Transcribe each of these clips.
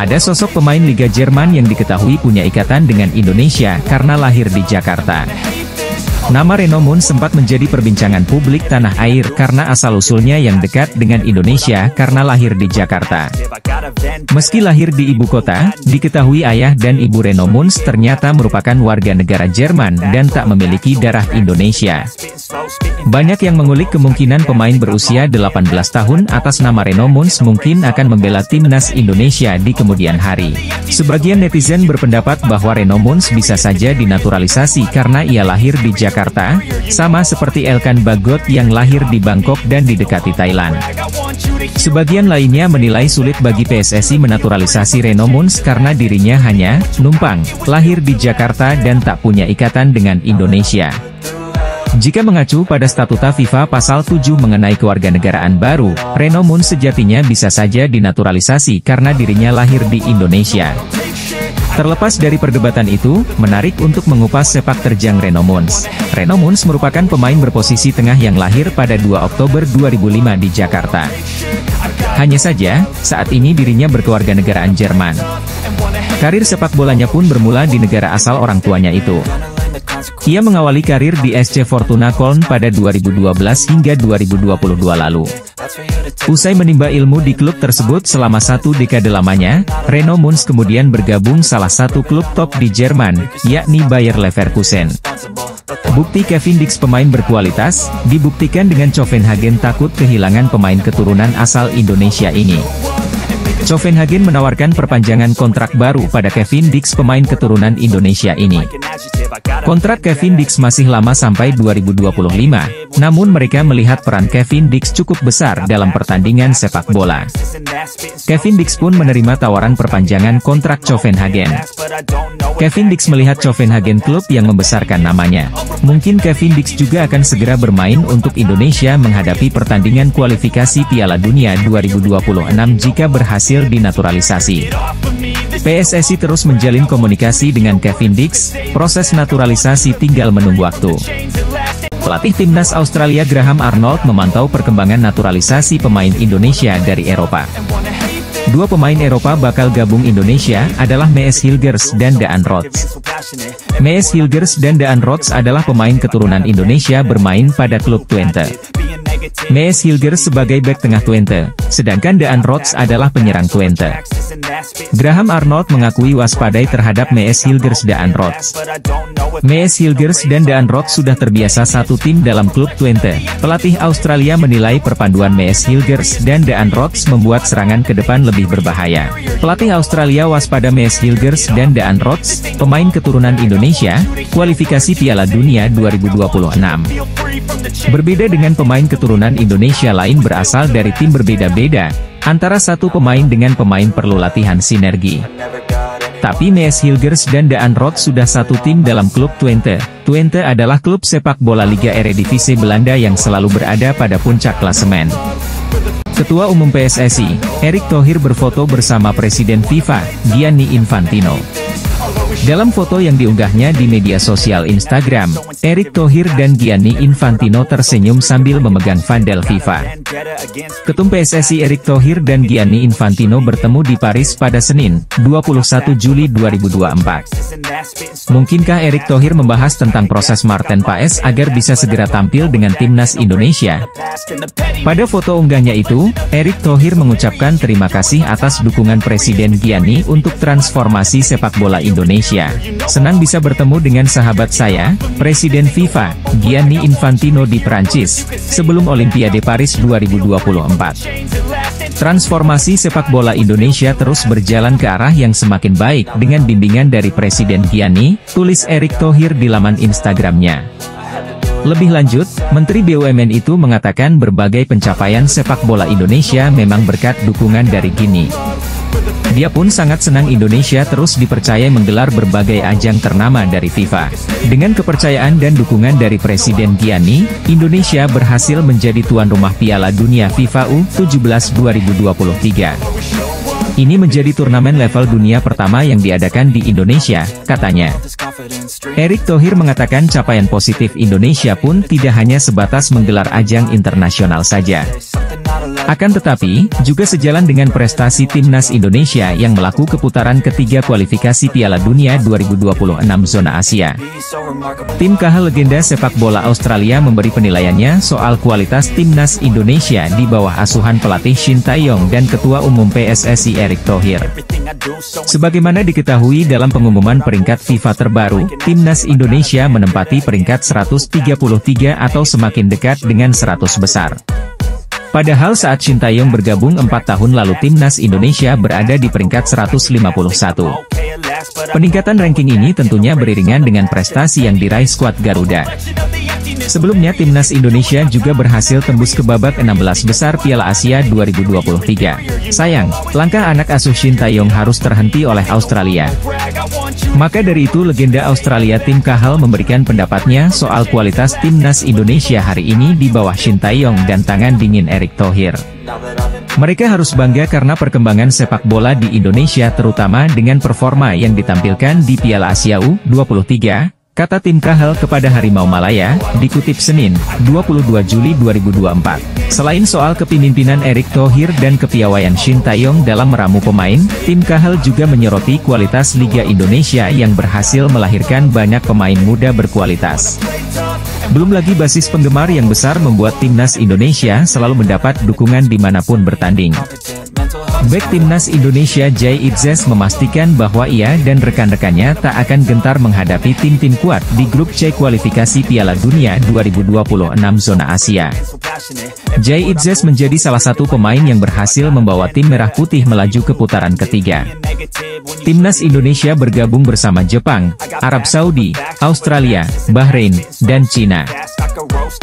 Ada sosok pemain Liga Jerman yang diketahui punya ikatan dengan Indonesia karena lahir di Jakarta. Nama Reno Mun sempat menjadi perbincangan publik tanah air karena asal-usulnya yang dekat dengan Indonesia karena lahir di Jakarta. Meski lahir di ibu kota, diketahui ayah dan ibu Reno Mun ternyata merupakan warga negara Jerman dan tak memiliki darah Indonesia. Banyak yang mengulik kemungkinan pemain berusia 18 tahun atas nama Reno Mun mungkin akan membela timnas Indonesia di kemudian hari. Sebagian netizen berpendapat bahwa Reno Mun bisa saja dinaturalisasi karena ia lahir di Jakarta, sama seperti Elkan Bagot yang lahir di Bangkok dan didekati Thailand. Sebagian lainnya menilai sulit bagi PSSI menaturalisasi Reno Mun karena dirinya hanya numpang, lahir di Jakarta dan tak punya ikatan dengan Indonesia. Jika mengacu pada statuta FIFA pasal 7 mengenai kewarganegaraan baru, Reno Mun sejatinya bisa saja dinaturalisasi karena dirinya lahir di Indonesia. Terlepas dari perdebatan itu, menarik untuk mengupas sepak terjang Reno Mun. Reno Mun merupakan pemain berposisi tengah yang lahir pada 2 Oktober 2005 di Jakarta. Hanya saja, saat ini dirinya berkewarganegaraan Jerman. Karir sepak bolanya pun bermula di negara asal orang tuanya itu. Ia mengawali karir di SC Fortuna Köln pada 2012 hingga 2022 lalu. Usai menimba ilmu di klub tersebut selama 1 dekade lamanya, Reno Mun kemudian bergabung salah satu klub top di Jerman, yakni Bayer Leverkusen. Bukti Kevin Dix pemain berkualitas, dibuktikan dengan Copenhagen takut kehilangan pemain keturunan asal Indonesia ini. Copenhagen menawarkan perpanjangan kontrak baru pada Kevin Dix pemain keturunan Indonesia ini. Kontrak Kevin Dix masih lama sampai 2025, namun mereka melihat peran Kevin Dix cukup besar dalam pertandingan sepak bola. Kevin Dix pun menerima tawaran perpanjangan kontrak Copenhagen. Kevin Dix melihat Copenhagen klub yang membesarkan namanya. Mungkin Kevin Dix juga akan segera bermain untuk Indonesia menghadapi pertandingan kualifikasi Piala Dunia 2026 jika berhasil dinaturalisasi. PSSI terus menjalin komunikasi dengan Kevin Dix, proses naturalisasi tinggal menunggu waktu. Pelatih timnas Australia Graham Arnold memantau perkembangan naturalisasi pemain Indonesia dari Eropa. 2 pemain Eropa bakal gabung Indonesia adalah Mees Hilgers dan Daan Rots. Mees Hilgers dan Daan Rots adalah pemain keturunan Indonesia bermain pada klub Twente. Mees Hilgers sebagai bek tengah Twente, sedangkan Daan Rots adalah penyerang Twente. Graham Arnold mengakui waspadai terhadap Mees Hilgers Daan Rots. Mees Hilgers dan Daan Rots sudah terbiasa satu tim dalam klub Twente. Pelatih Australia menilai perpaduan Mees Hilgers dan Daan Rots membuat serangan ke depan lebih berbahaya. Pelatih Australia waspada Mees Hilgers dan Daan Rots, pemain keturunan Indonesia, kualifikasi Piala Dunia 2026. Berbeda dengan pemain keturunan Indonesia lain berasal dari tim berbeda-beda, antara satu pemain dengan pemain perlu latihan sinergi. Tapi Mees Hilgers dan Daan Rots sudah satu tim dalam klub Twente. Twente adalah klub sepak bola Liga Eredivisie Belanda yang selalu berada pada puncak klasemen. Ketua Umum PSSI, Erick Thohir berfoto bersama Presiden FIFA, Gianni Infantino. Dalam foto yang diunggahnya di media sosial Instagram, Erick Thohir dan Gianni Infantino tersenyum sambil memegang vandal FIFA. Ketum PSSI Erick Thohir dan Gianni Infantino bertemu di Paris pada Senin, 21 Juli 2024. Mungkinkah Erick Thohir membahas tentang proses Martin Paes agar bisa segera tampil dengan timnas Indonesia? Pada foto unggahnya itu, Erick Thohir mengucapkan terima kasih atas dukungan Presiden Gianni untuk transformasi sepak bola Indonesia. Senang bisa bertemu dengan sahabat saya, Presiden FIFA, Gianni Infantino di Prancis, sebelum Olimpiade Paris 2024. Transformasi sepak bola Indonesia terus berjalan ke arah yang semakin baik dengan bimbingan dari Presiden Gianni, tulis Erick Thohir di laman Instagramnya. Lebih lanjut, Menteri BUMN itu mengatakan berbagai pencapaian sepak bola Indonesia memang berkat dukungan dari Gianni. Dia pun sangat senang Indonesia terus dipercaya menggelar berbagai ajang ternama dari FIFA. Dengan kepercayaan dan dukungan dari Presiden Gianni, Indonesia berhasil menjadi tuan rumah Piala Dunia FIFA U17 2023. Ini menjadi turnamen level dunia pertama yang diadakan di Indonesia, katanya. Erick Thohir mengatakan capaian positif Indonesia pun tidak hanya sebatas menggelar ajang internasional saja. Akan tetapi, juga sejalan dengan prestasi Timnas Indonesia yang melaku ke putaran ketiga kualifikasi Piala Dunia 2026 zona Asia. Tim KH legenda sepak bola Australia memberi penilaiannya soal kualitas Timnas Indonesia di bawah asuhan pelatih Shin Tae-yong dan Ketua Umum PSSI Erick Thohir. Sebagaimana diketahui dalam pengumuman peringkat FIFA terbaru, Timnas Indonesia menempati peringkat 133 atau semakin dekat dengan 100 besar. Padahal saat Shin Tae-yong bergabung 4 tahun lalu Timnas Indonesia berada di peringkat 151. Peningkatan ranking ini tentunya beriringan dengan prestasi yang diraih skuad Garuda. Sebelumnya Timnas Indonesia juga berhasil tembus ke babak 16 besar Piala Asia 2023. Sayang, langkah anak asuh Shin Tae-yong harus terhenti oleh Australia. Maka dari itu legenda Australia Tim KH memberikan pendapatnya soal kualitas Timnas Indonesia hari ini di bawah Shin Tae-yong dan tangan dingin Erick Thohir. Mereka harus bangga karena perkembangan sepak bola di Indonesia terutama dengan performa yang ditampilkan di Piala Asia U23, kata Tim KH kepada Harimau Malaya, dikutip Senin, 22 Juli 2024. Selain soal kepemimpinan Erick Thohir dan kepiawaian Shin Tae-yong dalam meramu pemain, Tim KH juga menyoroti kualitas Liga Indonesia yang berhasil melahirkan banyak pemain muda berkualitas. Belum lagi basis penggemar yang besar membuat Timnas Indonesia selalu mendapat dukungan dimanapun bertanding. Bek Timnas Indonesia Jay Itzes memastikan bahwa ia dan rekan-rekannya tak akan gentar menghadapi tim-tim kuat di grup C kualifikasi Piala Dunia 2026 zona Asia. Jay Itzes menjadi salah satu pemain yang berhasil membawa tim merah putih melaju ke putaran ketiga. Timnas Indonesia bergabung bersama Jepang, Arab Saudi, Australia, Bahrain, dan Cina.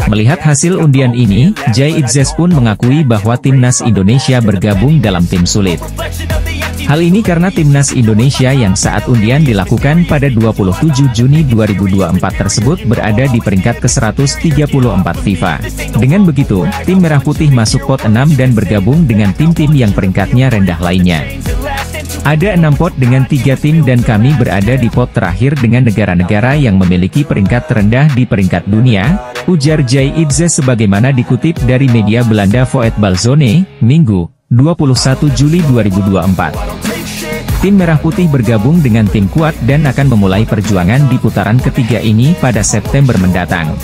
Melihat hasil undian ini, Jay Itzes pun mengakui bahwa Timnas Indonesia bergabung dalam tim sulit. Hal ini karena Timnas Indonesia yang saat undian dilakukan pada 27 Juni 2024 tersebut berada di peringkat ke-134 FIFA. Dengan begitu, tim Merah Putih masuk pot 6 dan bergabung dengan tim-tim yang peringkatnya rendah lainnya. Ada 6 pot dengan 3 tim dan kami berada di pot terakhir dengan negara-negara yang memiliki peringkat terendah di peringkat dunia, ujar Jay Itzes sebagaimana dikutip dari media Belanda Voetbalzone, Minggu, 21 Juli 2024. Tim Merah Putih bergabung dengan tim kuat dan akan memulai perjuangan di putaran ketiga ini pada September mendatang.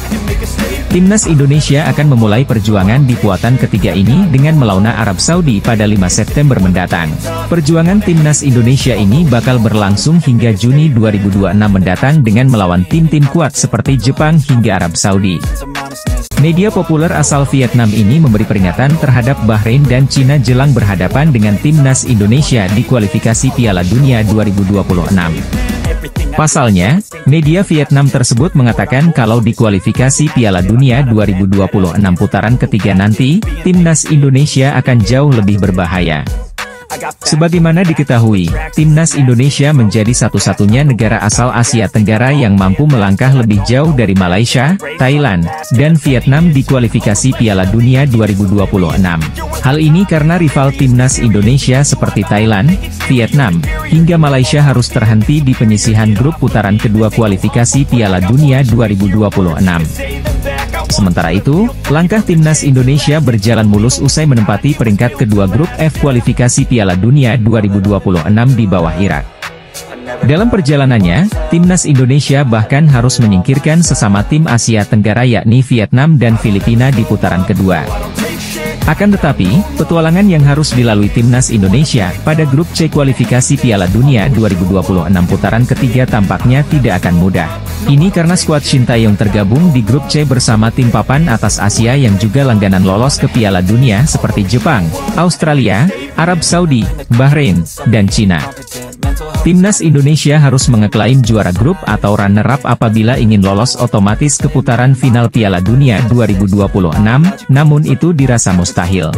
Timnas Indonesia akan memulai perjuangan di puatan ketiga ini dengan melawan Arab Saudi pada 5 September mendatang. Perjuangan Timnas Indonesia ini bakal berlangsung hingga Juni 2026 mendatang dengan melawan tim-tim kuat seperti Jepang hingga Arab Saudi. Media populer asal Vietnam ini memberi peringatan terhadap Bahrain dan Cina jelang berhadapan dengan Timnas Indonesia di kualifikasi Piala Dunia 2026. Pasalnya, media Vietnam tersebut mengatakan kalau di kualifikasi Piala Dunia 2026 putaran ketiga nanti, Timnas Indonesia akan jauh lebih berbahaya. Sebagaimana diketahui, Timnas Indonesia menjadi satu-satunya negara asal Asia Tenggara yang mampu melangkah lebih jauh dari Malaysia, Thailand, dan Vietnam di kualifikasi Piala Dunia 2026. Hal ini karena rival Timnas Indonesia seperti Thailand, Vietnam, hingga Malaysia harus terhenti di penyisihan grup putaran kedua kualifikasi Piala Dunia 2026. Sementara itu, langkah Timnas Indonesia berjalan mulus usai menempati peringkat kedua grup F kualifikasi Piala Dunia 2026 di bawah Irak. Dalam perjalanannya, Timnas Indonesia bahkan harus menyingkirkan sesama tim Asia Tenggara yakni Vietnam dan Filipina di putaran kedua. Akan tetapi, petualangan yang harus dilalui Timnas Indonesia pada grup C kualifikasi Piala Dunia 2026 putaran ketiga tampaknya tidak akan mudah. Ini karena skuad Shin Tae-yong tergabung di grup C bersama tim papan atas Asia yang juga langganan lolos ke Piala Dunia seperti Jepang, Australia, Arab Saudi, Bahrain, dan Cina. Timnas Indonesia harus mengeklaim juara grup atau runner-up apabila ingin lolos otomatis ke putaran final Piala Dunia 2026, namun itu dirasa mustahil.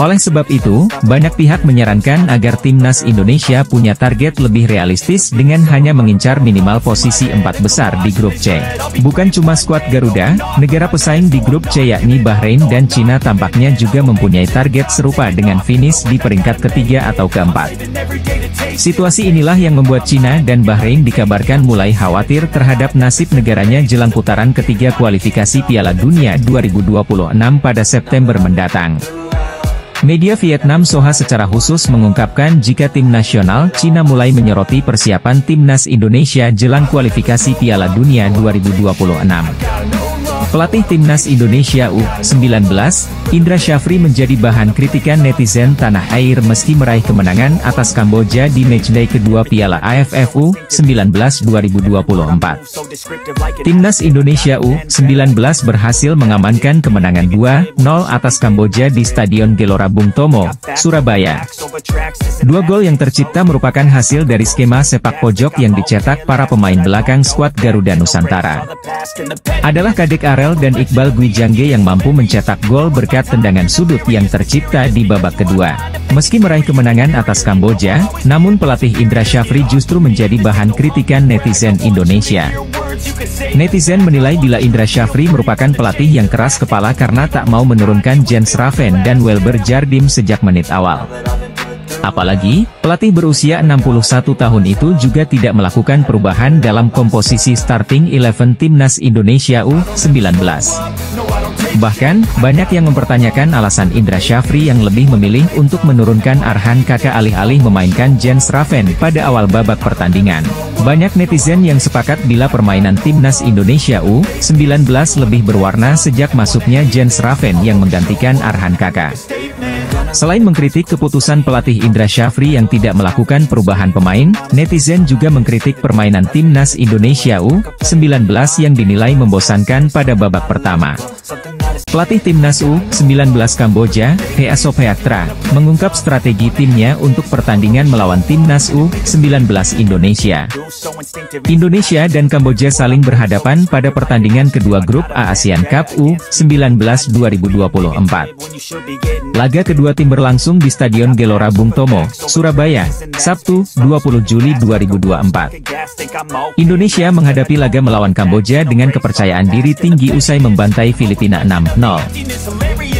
Oleh sebab itu, banyak pihak menyarankan agar timnas Indonesia punya target lebih realistis dengan hanya mengincar minimal posisi 4 besar di grup C. Bukan cuma skuad Garuda, negara pesaing di grup C yakni Bahrain dan Cina tampaknya juga mempunyai target serupa dengan finish di peringkat ketiga atau keempat. Situasi inilah yang membuat Cina dan Bahrain dikabarkan mulai khawatir terhadap nasib negaranya jelang putaran ketiga kualifikasi Piala Dunia 2026 pada September mendatang. Media Vietnam Soha secara khusus mengungkapkan jika tim nasional Cina mulai menyoroti persiapan timnas Indonesia jelang kualifikasi Piala Dunia 2026. Pelatih timnas Indonesia U19, Indra Syafri menjadi bahan kritikan netizen tanah air meski meraih kemenangan atas Kamboja di matchday kedua Piala AFF U19 2024. Timnas Indonesia U19 berhasil mengamankan kemenangan 2-0 atas Kamboja di Stadion Gelora Bung Tomo, Surabaya. Dua gol yang tercipta merupakan hasil dari skema sepak pojok yang dicetak para pemain belakang skuad Garuda Nusantara. Adalah Kadek Arel dan Iqbal Gwijangge yang mampu mencetak gol berkat tendangan sudut yang tercipta di babak kedua. Meski meraih kemenangan atas Kamboja, namun pelatih Indra Syafri justru menjadi bahan kritikan netizen Indonesia. Netizen menilai bila Indra Syafri merupakan pelatih yang keras kepala karena tak mau menurunkan Jens Raven dan Welber Jardim sejak menit awal. Apalagi, pelatih berusia 61 tahun itu juga tidak melakukan perubahan dalam komposisi starting 11 timnas Indonesia U19. Bahkan, banyak yang mempertanyakan alasan Indra Syafri yang lebih memilih untuk menurunkan Arhan Kakak alih-alih memainkan Jens Raven pada awal babak pertandingan. Banyak netizen yang sepakat bila permainan timnas Indonesia U19 lebih berwarna sejak masuknya Jens Raven yang menggantikan Arhan Kakak. Selain mengkritik keputusan pelatih Indra Syafri yang tidak melakukan perubahan pemain, netizen juga mengkritik permainan timnas Indonesia U19 yang dinilai membosankan pada babak pertama. Pelatih timnas U19 Kamboja, Hea Sophayatra, mengungkap strategi timnya untuk pertandingan melawan timnas U19 Indonesia. Indonesia dan Kamboja saling berhadapan pada pertandingan kedua grup A ASEAN Cup U19 2024. Laga kedua tim berlangsung di Stadion Gelora Bung Tomo, Surabaya, Sabtu, 20 Juli 2024. Indonesia menghadapi laga melawan Kamboja dengan kepercayaan diri tinggi usai membantai Filipina 6-0.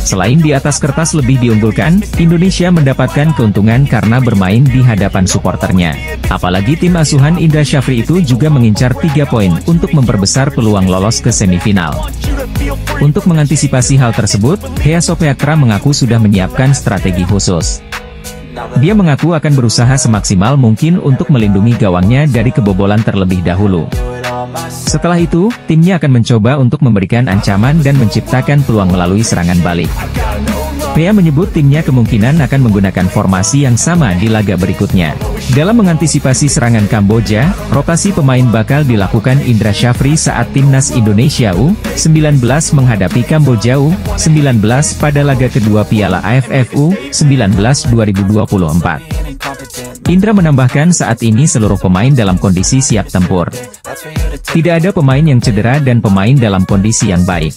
Selain di atas kertas lebih diunggulkan, Indonesia mendapatkan keuntungan karena bermain di hadapan suporternya. Apalagi tim asuhan Indra Syafri itu juga mengincar 3 poin untuk memperbesar peluang lolos ke semifinal. Untuk mengantisipasi hal tersebut, Hea Sophayatra mengaku sudah menyiapkan strategi khusus. Dia mengaku akan berusaha semaksimal mungkin untuk melindungi gawangnya dari kebobolan terlebih dahulu. Setelah itu, timnya akan mencoba untuk memberikan ancaman dan menciptakan peluang melalui serangan balik. Hea menyebut timnya kemungkinan akan menggunakan formasi yang sama di laga berikutnya. Dalam mengantisipasi serangan Kamboja, rotasi pemain bakal dilakukan Indra Syafri saat timnas Indonesia U19 menghadapi Kamboja U19 pada laga kedua Piala AFF U19 2024. Indra menambahkan saat ini seluruh pemain dalam kondisi siap tempur. Tidak ada pemain yang cedera dan pemain dalam kondisi yang baik.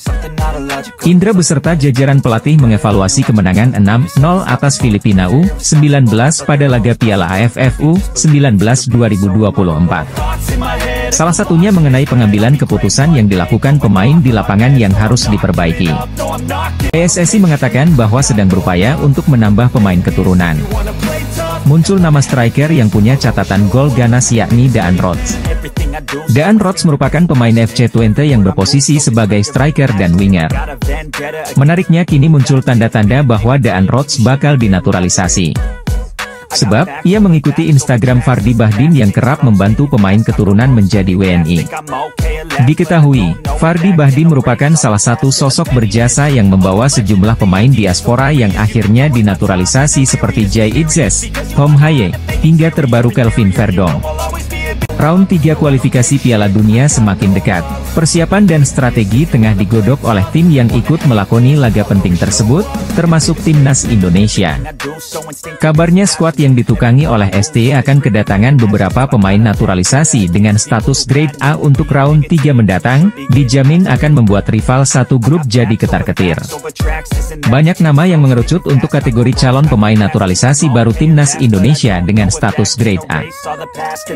Indra beserta jajaran pelatih mengevaluasi kemenangan 6-0 atas Filipina U19 pada laga Piala AFF U19 2024. Salah satunya mengenai pengambilan keputusan yang dilakukan pemain di lapangan yang harus diperbaiki. PSSI mengatakan bahwa sedang berupaya untuk menambah pemain keturunan. Muncul nama striker yang punya catatan gol ganas yakni Daan Rots. Daan Rots merupakan pemain FC Twente yang berposisi sebagai striker dan winger. Menariknya kini muncul tanda-tanda bahwa Daan Rots bakal dinaturalisasi. Sebab, ia mengikuti Instagram Fardi Bahdim yang kerap membantu pemain keturunan menjadi WNI. Diketahui, Fardi Bahdim merupakan salah satu sosok berjasa yang membawa sejumlah pemain diaspora yang akhirnya dinaturalisasi seperti Jay Itzes, Tom Haye, hingga terbaru Kelvin Verdong. Round 3 kualifikasi Piala Dunia semakin dekat. Persiapan dan strategi tengah digodok oleh tim yang ikut melakoni laga penting tersebut, termasuk Timnas Indonesia. Kabarnya skuad yang ditukangi oleh ST akan kedatangan beberapa pemain naturalisasi dengan status grade A untuk round 3 mendatang, dijamin akan membuat rival satu grup jadi ketar-ketir. Banyak nama yang mengerucut untuk kategori calon pemain naturalisasi baru Timnas Indonesia dengan status grade A.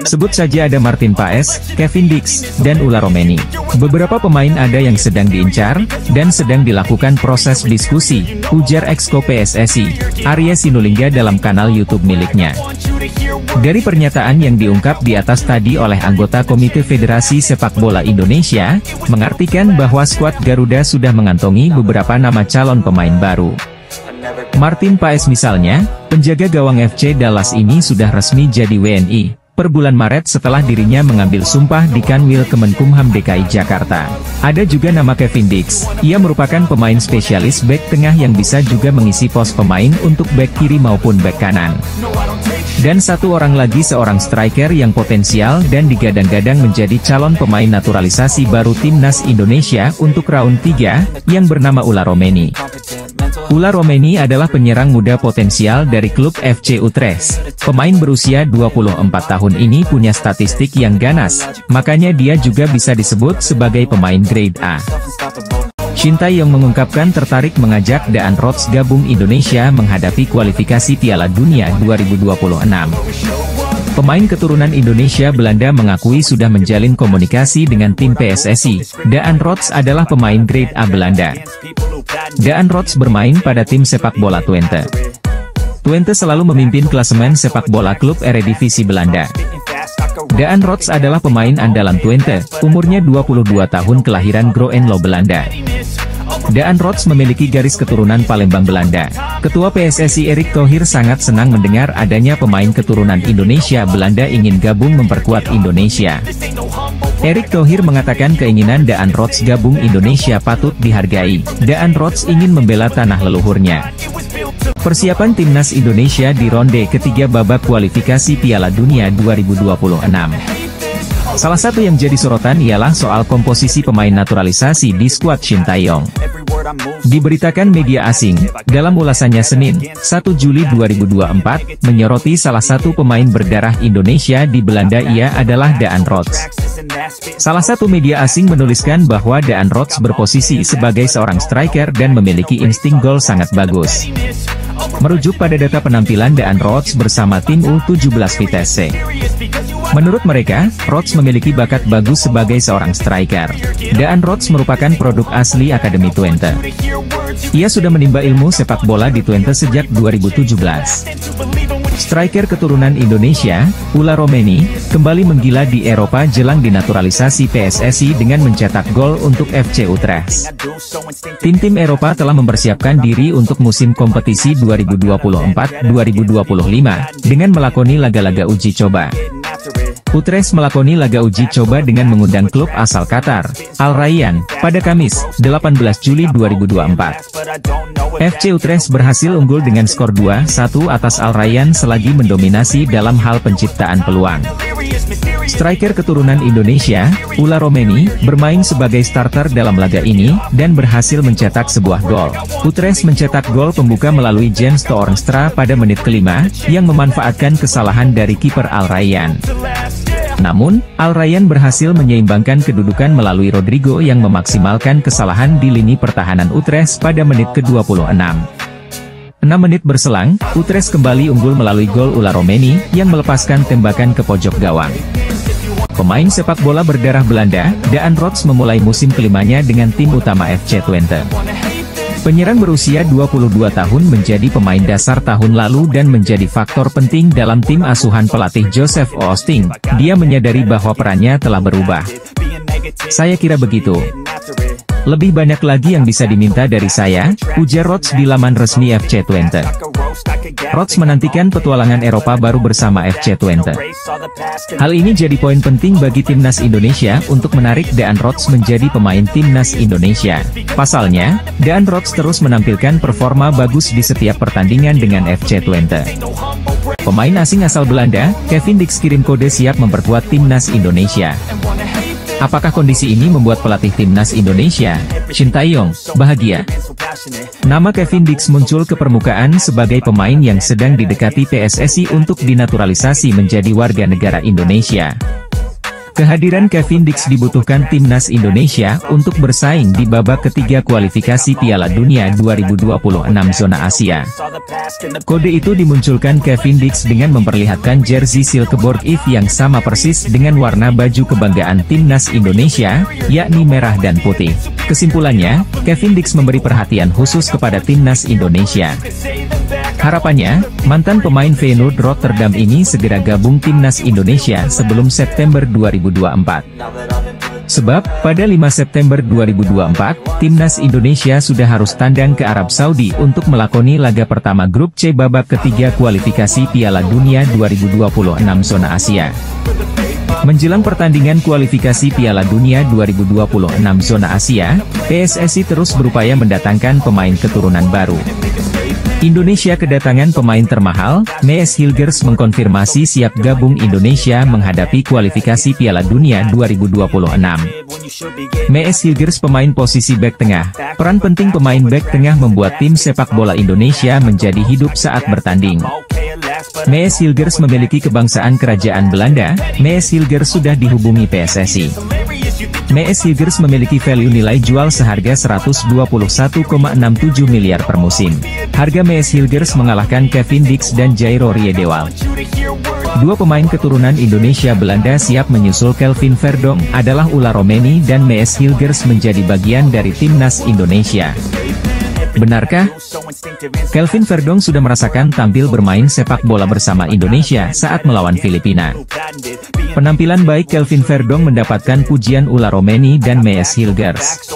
Sebut saja ada Martin Paes, Kevin Dix, dan Ula Romeni. Beberapa pemain ada yang sedang diincar, dan sedang dilakukan proses diskusi, ujar Exco PSSI, Arya Sinulinga dalam kanal YouTube miliknya. Dari pernyataan yang diungkap di atas tadi oleh anggota Komite Federasi Sepak Bola Indonesia, mengartikan bahwa skuad Garuda sudah mengantongi beberapa nama calon pemain baru. Martin Paes misalnya, penjaga gawang FC Dallas ini sudah resmi jadi WNI. Per bulan Maret setelah dirinya mengambil sumpah di Kanwil Kemenkumham DKI Jakarta. Ada juga nama Kevin Dix, ia merupakan pemain spesialis bek tengah yang bisa juga mengisi pos pemain untuk bek kiri maupun bek kanan. Dan satu orang lagi seorang striker yang potensial dan digadang-gadang menjadi calon pemain naturalisasi baru Timnas Indonesia untuk round 3, yang bernama Ula Romeni. Ula Romeni adalah penyerang muda potensial dari klub FC Utrecht. Pemain berusia 24 tahun ini punya statistik yang ganas, makanya dia juga bisa disebut sebagai pemain grade A. Shin Tae-yong mengungkapkan tertarik mengajak Daan Rots gabung Indonesia menghadapi kualifikasi Piala Dunia 2026. Pemain keturunan Indonesia Belanda mengakui sudah menjalin komunikasi dengan tim PSSI. Daan Rots adalah pemain grade A Belanda. Daan Rots bermain pada tim sepak bola Twente. Twente selalu memimpin klasemen sepak bola klub Eredivisie Belanda. Daan Rots adalah pemain andalan Twente, umurnya 22 tahun kelahiran Groenlo, Belanda. Daan Rots memiliki garis keturunan Palembang, Belanda. Ketua PSSI Erick Thohir sangat senang mendengar adanya pemain keturunan Indonesia Belanda ingin gabung memperkuat Indonesia. Erick Thohir mengatakan keinginan Daan Rots gabung Indonesia patut dihargai. Daan Rots ingin membela tanah leluhurnya. Persiapan Timnas Indonesia di ronde ketiga babak kualifikasi Piala Dunia 2026. Salah satu yang jadi sorotan ialah soal komposisi pemain naturalisasi di skuad Shin Tae-yong. Diberitakan media asing, dalam ulasannya Senin, 1 Juli 2024, menyoroti salah satu pemain berdarah Indonesia di Belanda ia adalah Daan Rots. Salah satu media asing menuliskan bahwa Daan Rots berposisi sebagai seorang striker dan memiliki insting gol sangat bagus. Merujuk pada data penampilan Daan Rots bersama tim U17 Vitesse. Menurut mereka, Rots memiliki bakat bagus sebagai seorang striker. Daan Rots merupakan produk asli Akademi Twente. Ia sudah menimba ilmu sepak bola di Twente sejak 2017. Striker keturunan Indonesia, Ula Romeni, kembali menggila di Eropa jelang dinaturalisasi PSSI dengan mencetak gol untuk FC Utrecht. Tim-tim Eropa telah mempersiapkan diri untuk musim kompetisi 2024-2025, dengan melakoni laga-laga uji coba. Utrecht melakoni laga uji coba dengan mengundang klub asal Qatar, Al Rayyan, pada Kamis, 18 Juli 2024. FC Utrecht berhasil unggul dengan skor 2-1 atas Al Rayyan selagi mendominasi dalam hal penciptaan peluang. Striker keturunan Indonesia, Ula Romeni, bermain sebagai starter dalam laga ini, dan berhasil mencetak sebuah gol. Utrecht mencetak gol pembuka melalui Jens Toornstra pada menit kelima, yang memanfaatkan kesalahan dari kiper Al Rayyan. Namun, Al Rayyan berhasil menyeimbangkan kedudukan melalui Rodrigo yang memaksimalkan kesalahan di lini pertahanan Utrecht pada menit ke-26. 6 menit berselang, Utrecht kembali unggul melalui gol Ula Romeni, yang melepaskan tembakan ke pojok gawang. Pemain sepak bola berdarah Belanda, Daan Rots memulai musim kelimanya dengan tim utama FC Twente. Penyerang berusia 22 tahun menjadi pemain dasar tahun lalu dan menjadi faktor penting dalam tim asuhan pelatih Joseph Oosting. Dia menyadari bahwa perannya telah berubah. Saya kira begitu. Lebih banyak lagi yang bisa diminta dari saya, ujar Rots di laman resmi FC Twente. Rots menantikan petualangan Eropa baru bersama FC Twente. Hal ini jadi poin penting bagi Timnas Indonesia untuk menarik Daan Rots menjadi pemain Timnas Indonesia. Pasalnya, Daan Rots terus menampilkan performa bagus di setiap pertandingan dengan FC Twente. Pemain asing asal Belanda, Kevin Dix kirim kode siap memperkuat timnas Indonesia. Apakah kondisi ini membuat pelatih timnas Indonesia, Shin Tae-yong, bahagia? Nama Kevin Dix muncul ke permukaan sebagai pemain yang sedang didekati PSSI untuk dinaturalisasi menjadi warga negara Indonesia. Kehadiran Kevin Dix dibutuhkan timnas Indonesia untuk bersaing di babak ketiga kualifikasi Piala Dunia 2026 zona Asia. Kode itu dimunculkan Kevin Dix dengan memperlihatkan jersey Silkeborg If yang sama persis dengan warna baju kebanggaan timnas Indonesia, yakni merah dan putih. Kesimpulannya, Kevin Dix memberi perhatian khusus kepada timnas Indonesia. Harapannya, mantan pemain Feyenoord Rotterdam ini segera gabung timnas Indonesia sebelum September 2024. Sebab, pada 5 September 2024, timnas Indonesia sudah harus tandang ke Arab Saudi untuk melakoni laga pertama grup C babak ketiga kualifikasi Piala Dunia 2026 zona Asia. Menjelang pertandingan kualifikasi Piala Dunia 2026 zona Asia, PSSI terus berupaya mendatangkan pemain keturunan baru. Indonesia kedatangan pemain termahal, Mees Hilgers mengkonfirmasi siap gabung Indonesia menghadapi kualifikasi Piala Dunia 2026. Mees Hilgers pemain posisi bek tengah. Peran penting pemain bek tengah membuat tim sepak bola Indonesia menjadi hidup saat bertanding. Mees Hilgers memiliki kebangsaan kerajaan Belanda. Mees Hilgers sudah dihubungi PSSI. Mees Hilgers memiliki value nilai jual seharga 121,67 miliar per musim. Harga Mees Hilgers mengalahkan Kevin Dix dan Jairo Riedewald. Dua pemain keturunan Indonesia Belanda siap menyusul Kelvin Verdonk adalah Ular Romeni dan Mees Hilgers menjadi bagian dari timnas Indonesia. Benarkah? Kelvin Verdonk sudah merasakan tampil bermain sepak bola bersama Indonesia saat melawan Filipina. Penampilan baik Kelvin Verdonk mendapatkan pujian Ular Romeni dan Mees Hilgers.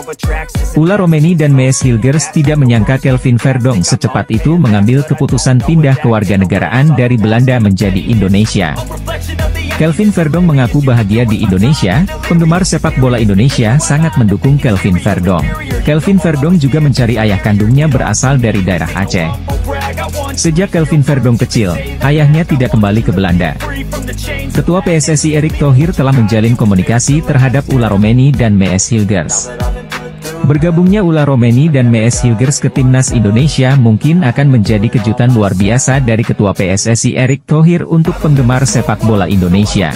Ular Romeni dan Mees Hilgers tidak menyangka Kelvin Verdonk secepat itu mengambil keputusan pindah kewarganegaraan dari Belanda menjadi Indonesia. Kelvin Verdonk mengaku bahagia di Indonesia. Penggemar sepak bola Indonesia sangat mendukung Kelvin Verdonk. Kelvin Verdonk juga mencari ayah kandungnya berasal dari daerah Aceh. Sejak Kelvin Verdonk kecil, ayahnya tidak kembali ke Belanda. Ketua PSSI Erick Thohir telah menjalin komunikasi terhadap Ular Romeni dan Mees Hilgers. Bergabungnya Ular Romeni dan Mees Hilgers ke timnas Indonesia mungkin akan menjadi kejutan luar biasa dari Ketua PSSI Erick Thohir untuk penggemar sepak bola Indonesia.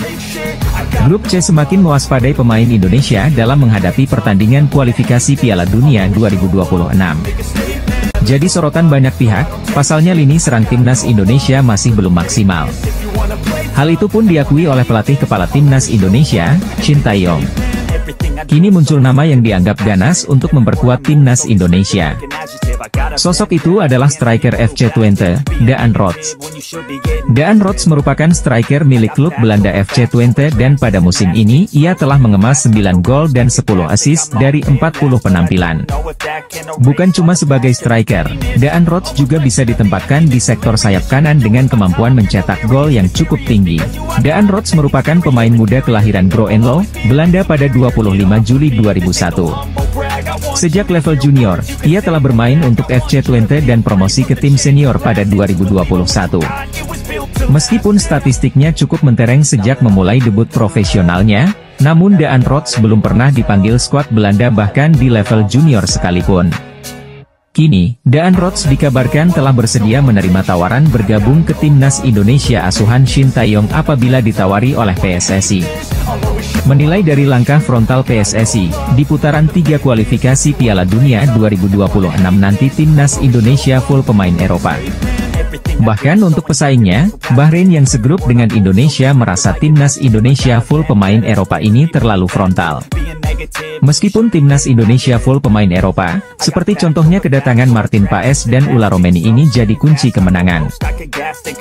Grup C semakin mewaspadai pemain Indonesia dalam menghadapi pertandingan kualifikasi Piala Dunia 2026. Jadi sorotan banyak pihak, pasalnya lini serang timnas Indonesia masih belum maksimal. Hal itu pun diakui oleh pelatih kepala timnas Indonesia, Shin Tae-yong. Kini muncul nama yang dianggap ganas untuk memperkuat timnas Indonesia. Sosok itu adalah striker FC Twente, Daan Rots. Daan Rots merupakan striker milik klub Belanda FC Twente dan pada musim ini ia telah mengemas 9 gol dan 10 assist dari 40 penampilan. Bukan cuma sebagai striker, Daan Rots juga bisa ditempatkan di sektor sayap kanan dengan kemampuan mencetak gol yang cukup tinggi. Daan Rots merupakan pemain muda kelahiran Groenlo, Belanda pada 25 Juli 2001. Sejak level junior, ia telah bermain untuk FC Twente dan promosi ke tim senior pada 2021. Meskipun statistiknya cukup mentereng sejak memulai debut profesionalnya, namun Daan Rots belum pernah dipanggil skuad Belanda bahkan di level junior sekalipun. Kini, Daan Rots dikabarkan telah bersedia menerima tawaran bergabung ke timnas Indonesia asuhan Shin Tae-yong apabila ditawari oleh PSSI. Menilai dari langkah frontal PSSI, di putaran 3 kualifikasi Piala Dunia 2026 nanti timnas Indonesia full pemain Eropa. Bahkan untuk pesaingnya, Bahrain yang segrup dengan Indonesia merasa timnas Indonesia full pemain Eropa ini terlalu frontal. Meskipun timnas Indonesia full pemain Eropa, seperti contohnya kedatangan Martin Paes dan Ular Romeni ini jadi kunci kemenangan.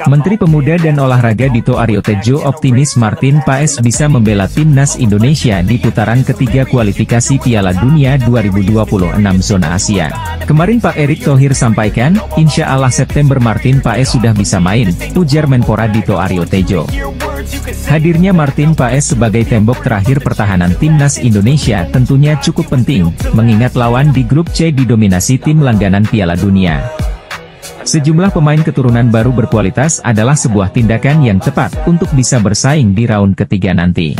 Menteri Pemuda dan Olahraga Dito Aryo Tejo optimis Martin Paes bisa membela timnas Indonesia di putaran ketiga kualifikasi Piala Dunia 2026 zona Asia. Kemarin Pak Erick Thohir sampaikan, insya Allah September Martin Paes sudah bisa main, ujar Menpora Dito Aryo Tejo. Hadirnya Martin Paes sebagai tembok terakhir pertahanan timnas Indonesia tentunya cukup penting, mengingat lawan di grup C didominasi tim langganan Piala Dunia. Sejumlah pemain keturunan baru berkualitas adalah sebuah tindakan yang tepat untuk bisa bersaing di raun ketiga nanti.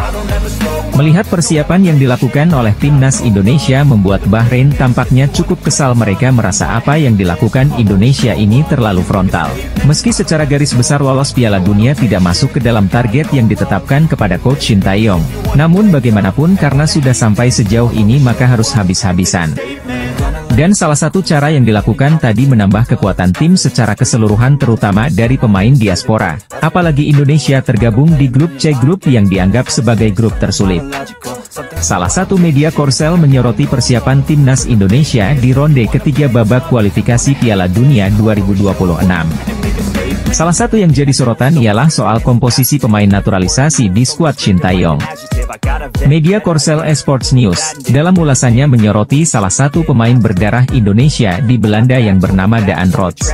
Melihat persiapan yang dilakukan oleh timnas Indonesia membuat Bahrain tampaknya cukup kesal. Mereka merasa apa yang dilakukan Indonesia ini terlalu frontal. Meski secara garis besar lolos Piala Dunia tidak masuk ke dalam target yang ditetapkan kepada Coach Shin Tae-yong. Namun bagaimanapun karena sudah sampai sejauh ini maka harus habis-habisan. Dan salah satu cara yang dilakukan tadi menambah kekuatan tim secara keseluruhan terutama dari pemain diaspora. Apalagi Indonesia tergabung di grup C, grup yang dianggap sebagai grup tersulit. Salah satu media Korsel menyoroti persiapan timnas Indonesia di ronde ketiga babak kualifikasi Piala Dunia 2026. Salah satu yang jadi sorotan ialah soal komposisi pemain naturalisasi di skuad Shin Tae-yong. Media Korsel Esports News, dalam ulasannya menyoroti salah satu pemain berdarah Indonesia di Belanda yang bernama Daan Rots.